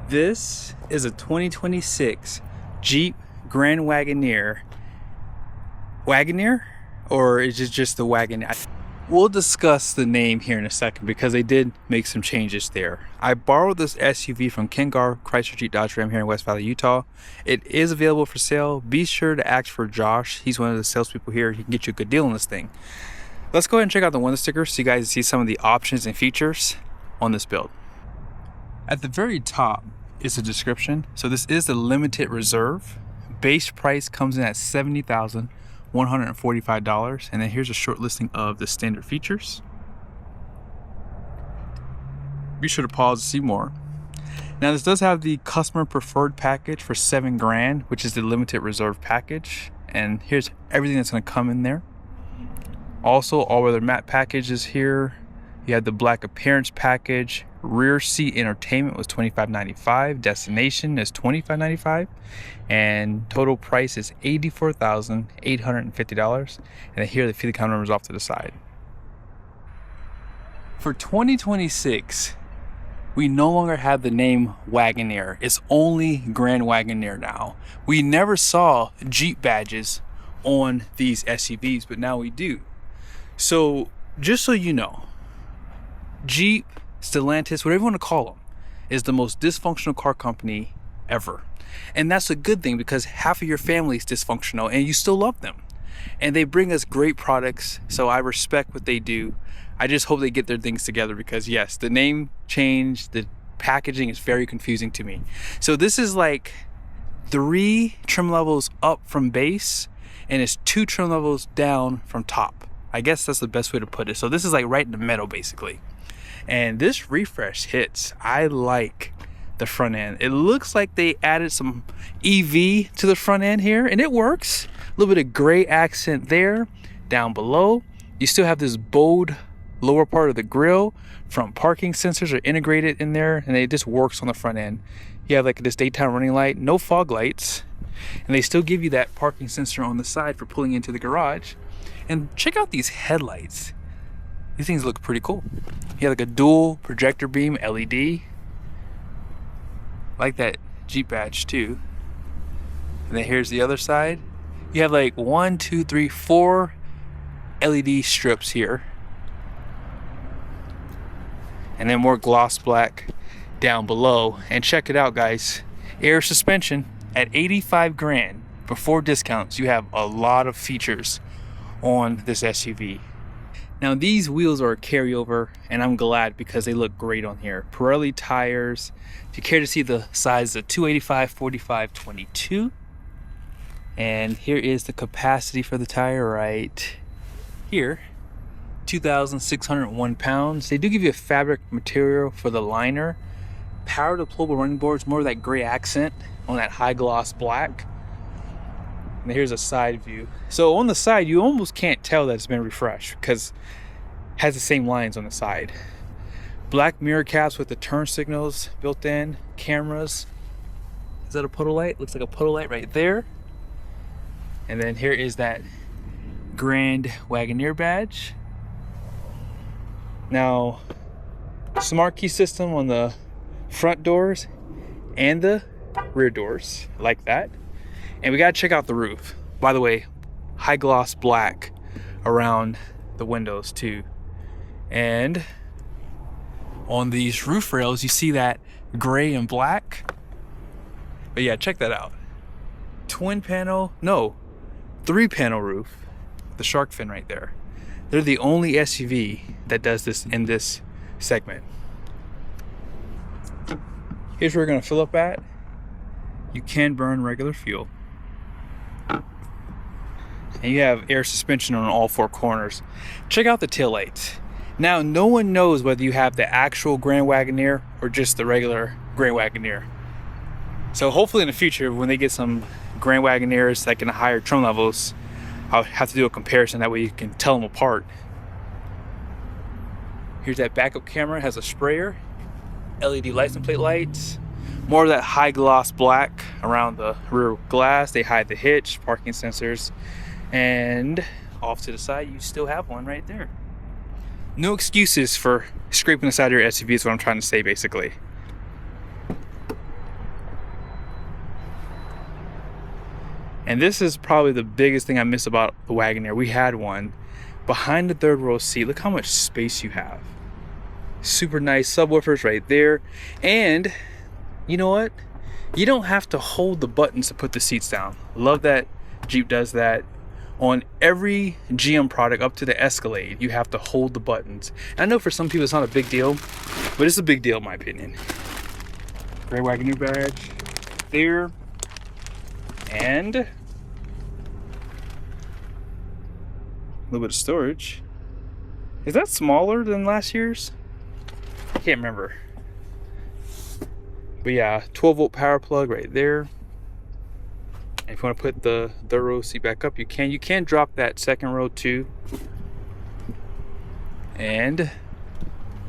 This is a 2026 Jeep Grand Wagoneer. Wagoneer? Or is it just the Wagoneer? We'll discuss the name here in a second because they did make some changes there. I borrowed this SUV from Ken Garff, Chrysler Jeep Dodge Ram here in West Valley, Utah. It is available for sale. Be sure to ask for Josh. He's one of the salespeople here. He can get you a good deal on this thing. Let's go ahead and check out the window sticker so you guys see some of the options and features on this build. At the very top is a description. So this is the limited reserve. Base price comes in at $70,145, and then here's a short listing of the standard features. Be sure to pause to see more. Now this does have the customer preferred package for $7 grand, which is the limited reserve package, and here's everything that's going to come in there. Also, all weather matte package is here. You have the black appearance package. Rear seat entertainment was $25.95. Destination is $25.95, and total price is $84,850. And here the fuel account numbers off to the side. For 2026, we no longer have the name Wagoneer. It's only Grand Wagoneer now. We never saw Jeep badges on these SUVs, but now we do. So just so you know, Jeep, Stellantis, whatever you want to call them, is the most dysfunctional car company ever. And that's a good thing because half of your family is dysfunctional and you still love them. And they bring us great products, so I respect what they do. I just hope they get their things together because yes, the name change, the packaging is very confusing to me. So this is like 3 trim levels up from base and it's 2 trim levels down from top. I guess that's the best way to put it. So this is like right in the middle basically. And this refresh hits. I like the front end. It looks like they added some EV to the front end here, and it works. A little bit of gray accent there. Down below, you still have this bold lower part of the grille. Front parking sensors are integrated in there, and it just works on the front end. You have like this daytime running light, no fog lights, and they still give you that parking sensor on the side for pulling into the garage. And check out these headlights. These things look pretty cool. You have like a dual projector beam LED. Like that Jeep badge too. And then here's the other side. You have like 1, 2, 3, 4 LED strips here. And then more gloss black down below. And check it out, guys. Air suspension at 85 grand. Before discounts, you have a lot of features on this SUV. Now these wheels are a carryover, and I'm glad because they look great on here. Pirelli tires. If you care to see the size of 285, 45, 22. And here is the capacity for the tire right here. 2,601 pounds. They do give you a fabric material for the liner. Power deployable running boards, more of that gray accent on that high gloss black. And here's a side view. So on the side, you almost can't tell that it's been refreshed because it has the same lines on the side. Black mirror caps with the turn signals built in. Cameras. Is that a puddle light? Looks like a puddle light right there. And then here is that Grand Wagoneer badge. Now, smart key system on the front doors and the rear doors, like that. And we gotta check out the roof. By the way, high gloss black around the windows too. And on these roof rails, you see that gray and black. But yeah, check that out. 3 panel roof. The shark fin right there. They're the only SUV that does this in this segment. Here's where we're gonna fill up at. You can burn regular fuel. And you have air suspension on all 4 corners. Check out the taillights. Now, no one knows whether you have the actual Grand Wagoneer or just the regular Grand Wagoneer. So hopefully in the future, when they get some Grand Wagoneers like in the higher trim levels, I'll have to do a comparison. That way you can tell them apart. Here's that backup camera. It has a sprayer. LED license plate lights. More of that high gloss black around the rear glass. They hide the hitch, parking sensors. And off to the side, you still have one right there. No excuses for scraping the side of your SUV is what I'm trying to say basically. And this is probably the biggest thing I miss about the Wagoneer. We had one behind the third row seat. Look how much space you have. Super nice subwoofers right there. And you know what? You don't have to hold the buttons to put the seats down. Love that Jeep does that. On every GM product up to the Escalade, you have to hold the buttons. And I know for some people it's not a big deal, but it's a big deal in my opinion. Gray Wagoneer badge there. And a little bit of storage. Is that smaller than last year's? I can't remember. But yeah, 12-volt power plug right there. And if you want to put the third row seat back up, you can. You can drop that second row too. And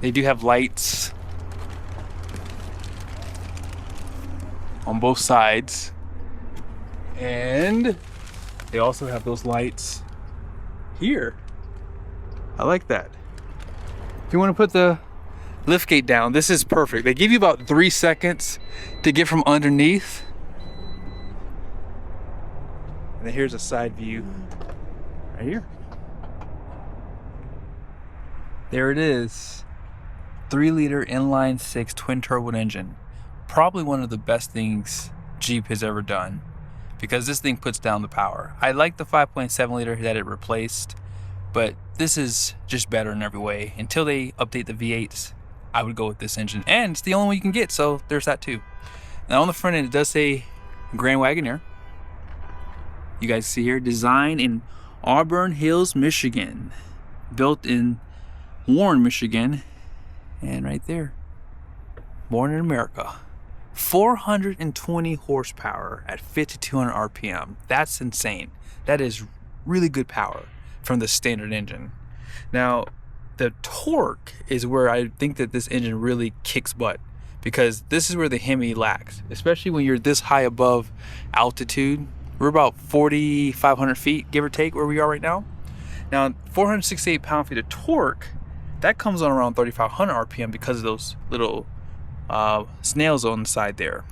they do have lights on both sides. And they also have those lights here. I like that. If you want to put the liftgate down, this is perfect. They give you about 3 seconds to get from underneath. And then here's a side view right here. There it is. 3-liter inline-6 twin-turbo engine. Probably one of the best things Jeep has ever done, because this thing puts down the power. I like the 5.7-liter that it replaced, but this is just better in every way. Until they update the V8s, I would go with this engine. And it's the only one you can get, so there's that too. Now on the front end, it does say Grand Wagoneer. You guys see here, designed in Auburn Hills, Michigan. Built in Warren, Michigan. And right there, born in America. 420 horsepower at 5,200 RPM. That's insane. That is really good power from the standard engine. Now, the torque is where I think that this engine really kicks butt, because this is where the Hemi lacks, especially when you're this high above altitude. We're about 4,500 feet, give or take, where we are right now. Now, 468 pound-feet of torque, that comes on around 3,500 RPM because of those little snails on the side there.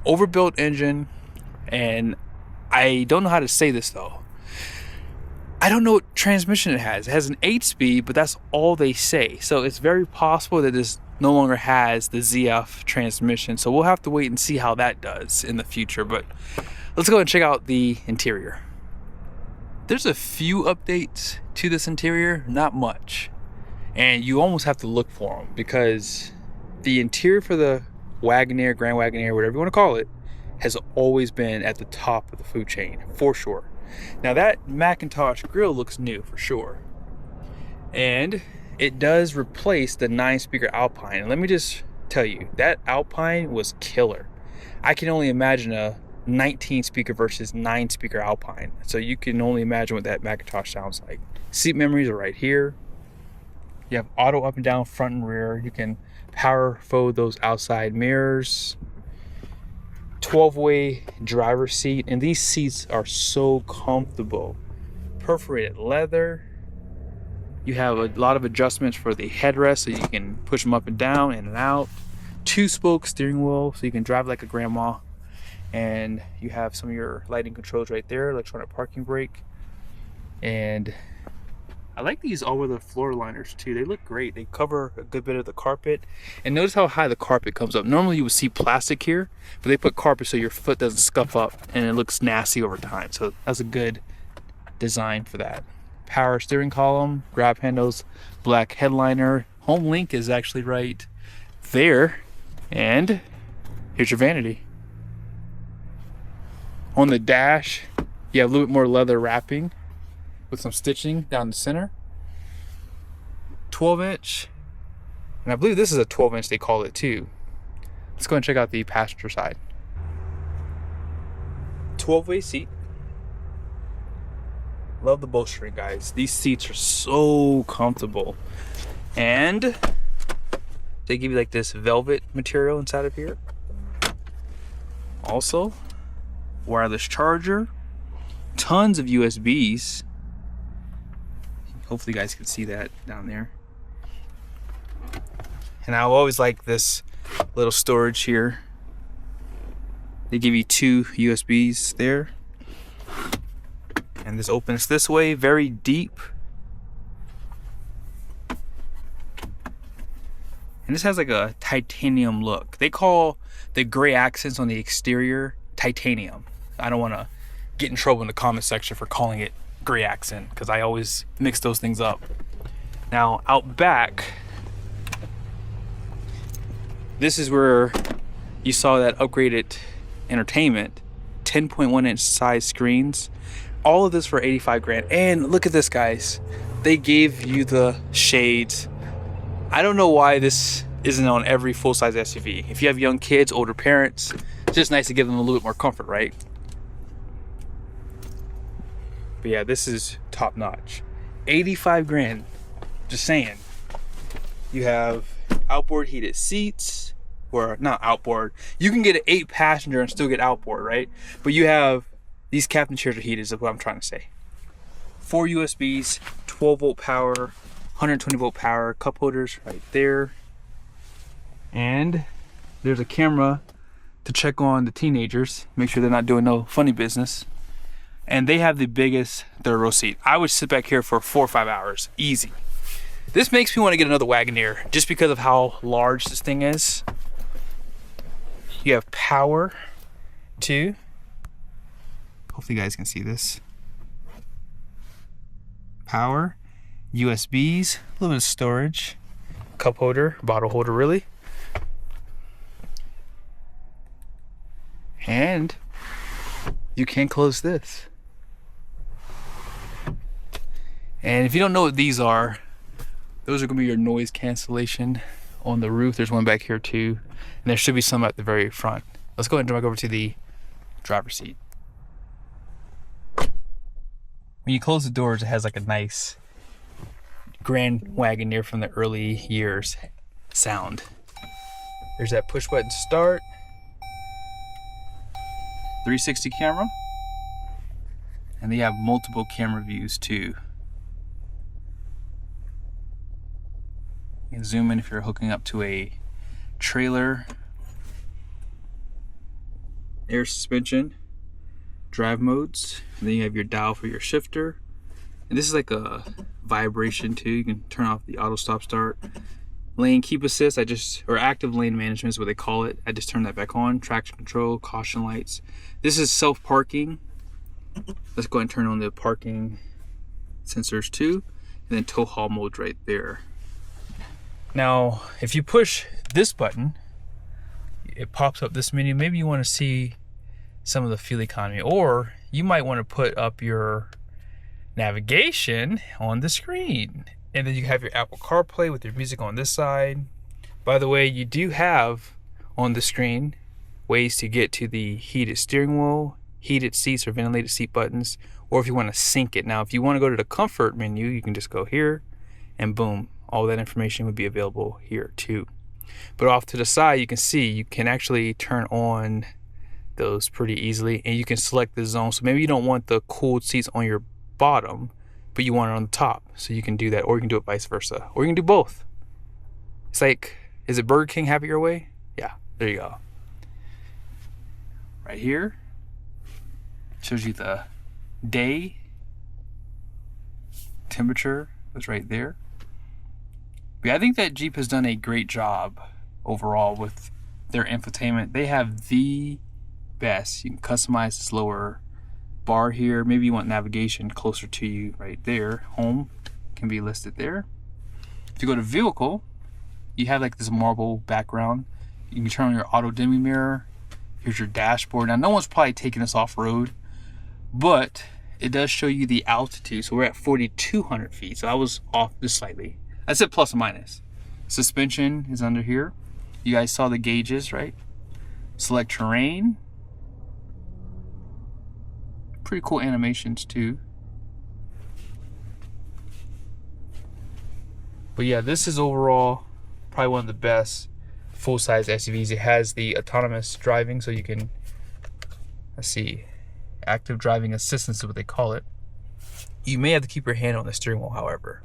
Overbuilt engine, and I don't know how to say this though. I don't know what transmission it has. It has an 8-speed, but that's all they say. So it's very possible that this no longer has the ZF transmission. So we'll have to wait and see how that does in the future. But let's go and check out the interior. There's a few updates to this interior, not much. And you almost have to look for them, because the interior for the Wagoneer, Grand Wagoneer, whatever you want to call it, has always been at the top of the food chain, for sure. Now that Macintosh grill looks new for sure. And it does replace the 9-speaker Alpine. And let me just tell you, that Alpine was killer. I can only imagine a 19-speaker versus 9-speaker Alpine. So you can only imagine what that Macintosh sounds like. Seat memories are right here. You have auto up and down front and rear. You can power fold those outside mirrors. 12-way driver's seat, and these seats are so comfortable. Perforated leather. You have a lot of adjustments for the headrest, so you can push them up and down, in and out. 2-spoke steering wheel, so you can drive like a grandma. And you have some of your lighting controls right there, electronic parking brake. And I like these all-weather floor liners too. They look great. They cover a good bit of the carpet. And notice how high the carpet comes up. Normally you would see plastic here, but they put carpet so your foot doesn't scuff up and it looks nasty over time. So that's a good design for that. Power steering column, grab handles, black headliner. Home link is actually right there. And here's your vanity. On the dash, you have a little bit more leather wrapping with some stitching down the center. 12-inch, and I believe this is a 12-inch they call it too. Let's go and check out the passenger side. 12-way seat. Love the bowstring, guys. These seats are so comfortable. And they give you like this velvet material inside of here. Also, wireless charger. Tons of USBs. Hopefully you guys can see that down there. And I always like this little storage here. They give you 2 USBs there. And this opens this way, very deep. And this has like a titanium look. They call the gray accents on the exterior titanium. I don't want to get in trouble in the comment section for calling it gray accent, because I always mix those things up. Now out back, this is where you saw that upgraded entertainment, 10.1 inch size screens. All of this for 85 grand. And look at this, guys. They gave you the shades. I don't know why this isn't on every full-size SUV. If you have young kids, older parents, it's just nice to give them a little bit more comfort, right? But yeah, this is top notch. 85 grand. Just saying. You have outboard heated seats, or not outboard. You can get an 8-passenger and still get outboard, right? But you have these captain chairs are heated, is what I'm trying to say. 4 USBs, 12-volt power, 120-volt power, cup holders right there. And there's a camera to check on the teenagers, make sure they're not doing no funny business. And they have the biggest third row seat. I would sit back here for 4 or 5 hours, easy. This makes me want to get another Wagoneer just because of how large this thing is. You have power too. Hopefully you guys can see this. Power, USBs, a little bit of storage, cup holder, bottle holder really. And you can close this. And if you don't know what these are, those are gonna be your noise cancellation on the roof. There's one back here too. And there should be some at the very front. Let's go ahead and drive over to the driver's seat. When you close the doors, it has like a nice Grand Wagoneer from the early years sound. There's that push button start. 360 camera. And they have multiple camera views too. You can zoom in if you're hooking up to a trailer. Air suspension. Drive modes, and then you have your dial for your shifter, and this is like a vibration too. You can turn off the auto stop start. Lane keep assist, or active lane management is what they call it. I just turned that back on. Traction control, caution lights. This is self parking. Let's go ahead and turn on the parking sensors too, and then tow haul mode right there. Now if you push this button, it pops up this menu. Maybe you want to see some of the fuel economy, or you might want to put up your navigation on the screen, and then you have your Apple CarPlay with your music on this side. By the way, you do have on the screen ways to get to the heated steering wheel, heated seats or ventilated seat buttons, or if you want to sync it. Now if you want to go to the comfort menu, you can just go here and boom, all that information would be available here too. But off to the side, you can see you can actually turn on those pretty easily, and you can select the zone. So maybe you don't want the cooled seats on your bottom, but you want it on the top, so you can do that, or you can do it vice versa, or you can do both. It's like, is it Burger King Have It Your Way? Yeah, there you go. Right here shows you the day, temperature was right there. But yeah, I think that Jeep has done a great job overall with their infotainment. They have the best. You can customize this lower bar here. Maybe you want navigation closer to you right there. Home can be listed there. If you go to vehicle, you have like this marble background. You can turn on your auto dimming mirror. Here's your dashboard. Now no one's probably taking this off road, but it does show you the altitude. So we're at 4,200 feet. So I was off just slightly. I said plus or minus. Suspension is under here. You guys saw the gauges, right? Select terrain. Pretty cool animations too. But yeah, this is overall probably one of the best full-size SUVs. It has the autonomous driving, so you can, let's see, active driving assistance is what they call it. You may have to keep your hand on the steering wheel, however.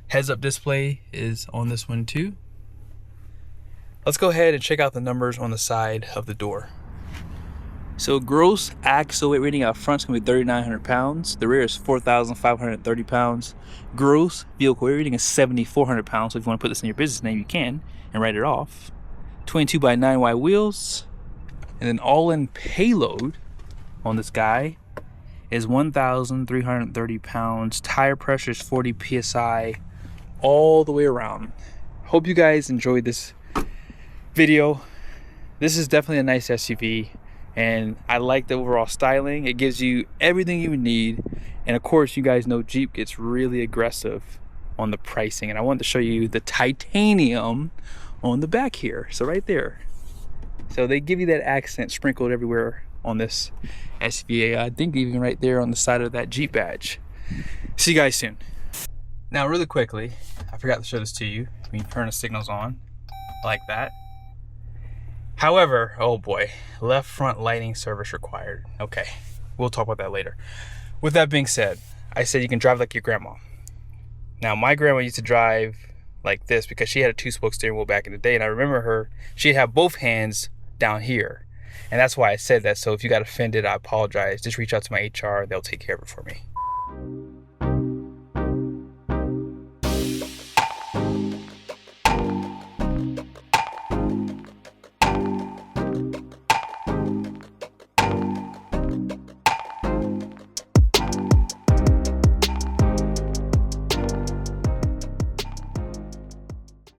Heads-up display is on this one too. Let's go ahead and check out the numbers on the side of the door. So gross axle weight rating out front is going to be 3,900 pounds. The rear is 4,530 pounds. Gross vehicle weight rating is 7,400 pounds. So if you want to put this in your business name, you can and write it off. 22 by 9 wide wheels. And then all-in payload on this guy is 1,330 pounds. Tire pressure is 40 PSI all the way around. Hope you guys enjoyed this video. This is definitely a nice SUV. And I like the overall styling. It gives you everything you need. And of course, you guys know Jeep gets really aggressive on the pricing. And I wanted to show you the titanium on the back here. So right there. So they give you that accent sprinkled everywhere on this SUV. I think even right there on the side of that Jeep badge. See you guys soon. Now really quickly, I forgot to show this to you. When you turn the signals on like that. However, oh boy, left front lighting service required. Okay, we'll talk about that later. With that being said, I said you can drive like your grandma. Now, my grandma used to drive like this because she had a 2-spoke steering wheel back in the day, and I remember her, she'd have both hands down here. And that's why I said that. So if you got offended, I apologize. Just reach out to my HR, they'll take care of it for me.